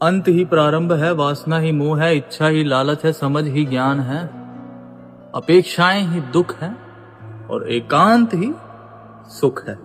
अंत ही प्रारंभ है, वासना ही मोह है, इच्छा ही लालच है, समझ ही ज्ञान है, अपेक्षाएं ही दुख है और एकांत ही सुख है।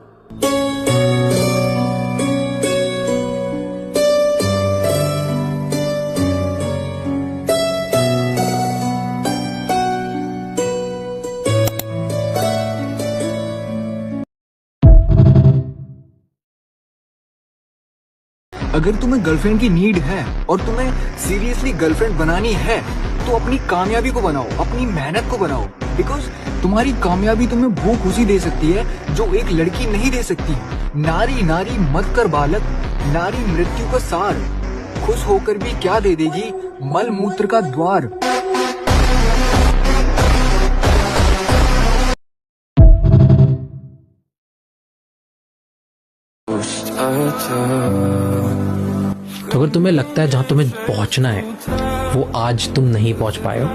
अगर तुम्हें गर्लफ्रेंड की नीड है और तुम्हें सीरियसली गर्लफ्रेंड बनानी है तो अपनी कामयाबी को बनाओ, अपनी मेहनत को बनाओ। बिकॉज तुम्हारी कामयाबी तुम्हें वो खुशी दे सकती है जो एक लड़की नहीं दे सकती। नारी नारी मत कर बालक, नारी मृत्यु का सार, खुश होकर भी क्या दे देगी मल मूत्र का द्वार। तो अगर तुम्हें लगता है जहां तुम्हें पहुंचना है वो आज तुम नहीं पहुंच पाए हो,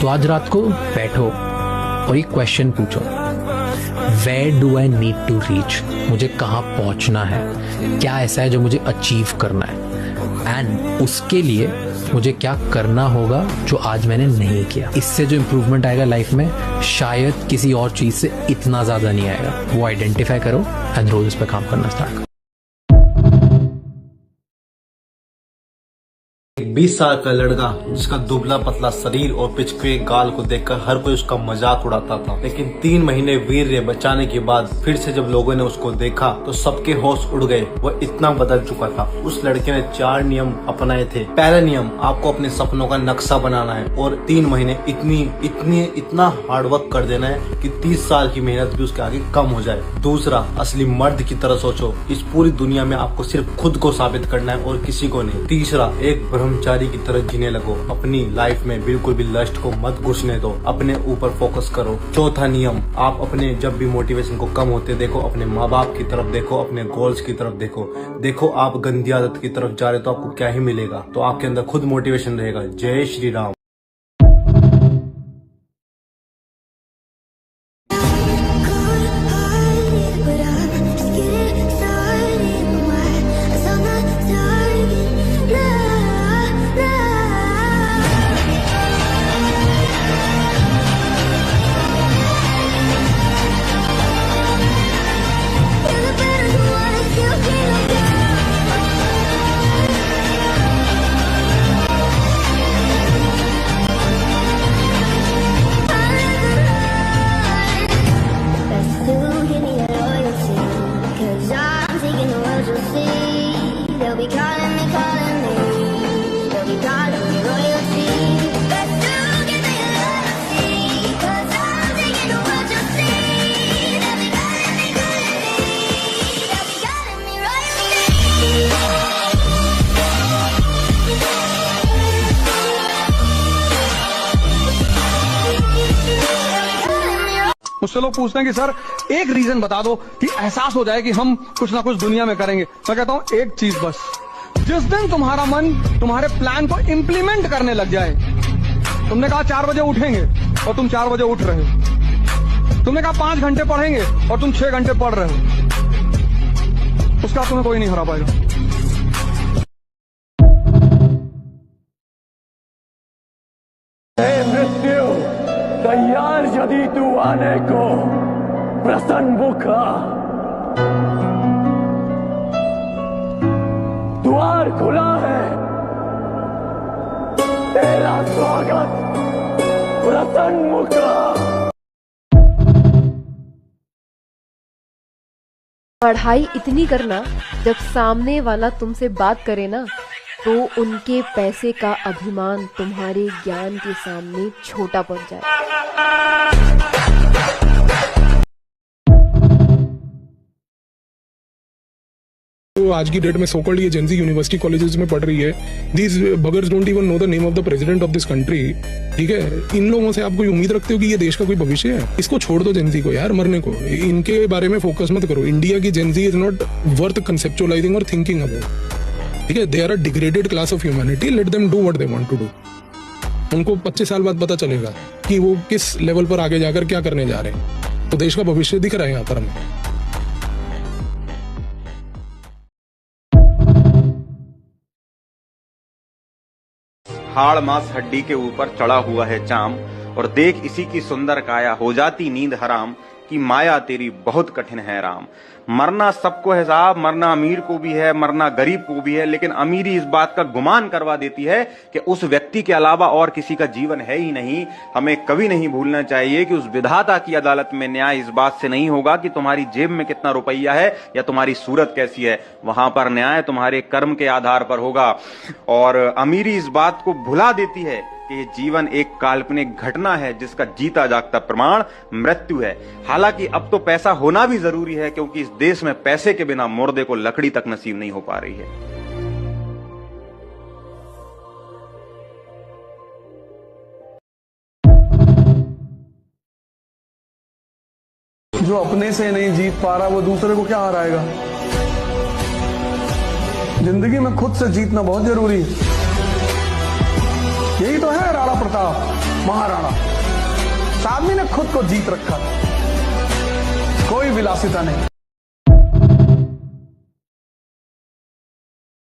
तो आज रात को बैठो और एक क्वेश्चन पूछो, where do I need to reach, मुझे कहाँ पहुंचना है, क्या ऐसा है जो मुझे अचीव करना है, एंड उसके लिए मुझे क्या करना होगा जो आज मैंने नहीं किया। इससे जो इम्प्रूवमेंट आएगा लाइफ में शायद किसी और चीज से इतना ज्यादा नहीं आएगा। वो आइडेंटिफाई करो एंड रोज उस पर काम करना स्टार्ट करो। 20 साल का लड़का जिसका दुबला पतला शरीर और पिचके गाल को देखकर हर कोई उसका मजाक उड़ाता था, लेकिन 3 महीने वीर्य बचाने के बाद फिर से जब लोगों ने उसको देखा तो सबके होश उड़ गए। वह इतना बदल चुका था। उस लड़के ने 4 नियम अपनाए थे। पहला नियम, आपको अपने सपनों का नक्शा बनाना है और 3 महीने इतना हार्डवर्क कर देना है कि 30 साल की मेहनत भी उसके आगे कम हो जाए। दूसरा, असली मर्द की तरह सोचो। इस पूरी दुनिया में आपको सिर्फ खुद को साबित करना है और किसी को नहीं। तीसरा, एक ब्रह्मचारी की तरह जीने लगो। अपनी लाइफ में बिल्कुल भी लस्ट को मत घुसने दो, अपने ऊपर फोकस करो। चौथा नियम, आप अपने जब भी मोटिवेशन को कम होते देखो, अपने माँ बाप की तरफ देखो, अपने गोल्स की तरफ देखो आप गंदी आदत की तरफ जा रहे तो आपको क्या ही मिलेगा। तो आपके अंदर खुद मोटिवेशन रहेगा। जय श्री राम। मुझसे लोग पूछते हैं कि सर एक रीजन बता दो कि एहसास हो जाए कि हम कुछ ना कुछ दुनिया में करेंगे। मैं कहता हूं एक चीज बस, जिस दिन तुम्हारा मन तुम्हारे प्लान को इम्प्लीमेंट करने लग जाए। तुमने कहा 4 बजे उठेंगे और तुम 4 बजे उठ रहे हो। तुमने कहा 5 घंटे पढ़ेंगे और तुम 6 घंटे पढ़ रहे हो। उसका तुम्हें कोई नहीं हरा पाएगा। मृत्यु तैयार यदि तू आने को, प्रसन्न मुखा द्वार खुला है, तेरा स्वागत प्रसन्न मुखा। पढ़ाई इतनी करना जब सामने वाला तुमसे बात करे ना तो उनके पैसे का अभिमान तुम्हारे ज्ञान के सामने छोटा पड़ जाए। तो आज की डेट में सो कॉल्ड ये जेंजी यूनिवर्सिटी कॉलेजेस में पढ़ रही है। These buggers don't even know the name of the president of this country. ठीक है, इन लोगों से आप कोई उम्मीद रखते हो कि ये देश का कोई भविष्य है? इसको छोड़ दो जेंजी को यार, मरने को। इनके बारे में फोकस मत करो। इंडिया की gen Z is not worth conceptualizing और थिंकिंग अबाउट। ठीक है, they are a degraded class of humanity. Let them do what they want to do. उनको 25 साल बाद पता चलेगा कि वो किस लेवल पर आगे जाकर क्या करने जा रहे हैं। तो देश का भविष्य दिख रहा है यहाँ पर हमें। हाड़ मांस हड्डी के ऊपर चढ़ा हुआ है चाम, और देख इसी की सुंदर काया हो जाती नींद हराम, कि माया तेरी बहुत कठिन है राम। मरना सबको है साहब, मरना अमीर को भी है, मरना गरीब को भी है, लेकिन अमीरी इस बात का गुमान करवा देती है कि उस व्यक्ति के अलावा और किसी का जीवन है ही नहीं। हमें कभी नहीं भूलना चाहिए कि उस विधाता की अदालत में न्याय इस बात से नहीं होगा कि तुम्हारी जेब में कितना रुपया है या तुम्हारी सूरत कैसी है। वहां पर न्याय तुम्हारे कर्म के आधार पर होगा। और अमीरी इस बात को भुला देती है कि ये जीवन एक काल्पनिक घटना है जिसका जीता जागता प्रमाण मृत्यु है। हालांकि अब तो पैसा होना भी जरूरी है, क्योंकि इस देश में पैसे के बिना मुर्दे को लकड़ी तक नसीब नहीं हो पा रही है। जो अपने से नहीं जीत पा रहा वो दूसरे को क्या हराएगा। जिंदगी में खुद से जीतना बहुत जरूरी है। यही तो है राणा प्रताप महाराणा। इस आदमी ने खुद को जीत रखा, कोई विलासिता नहीं।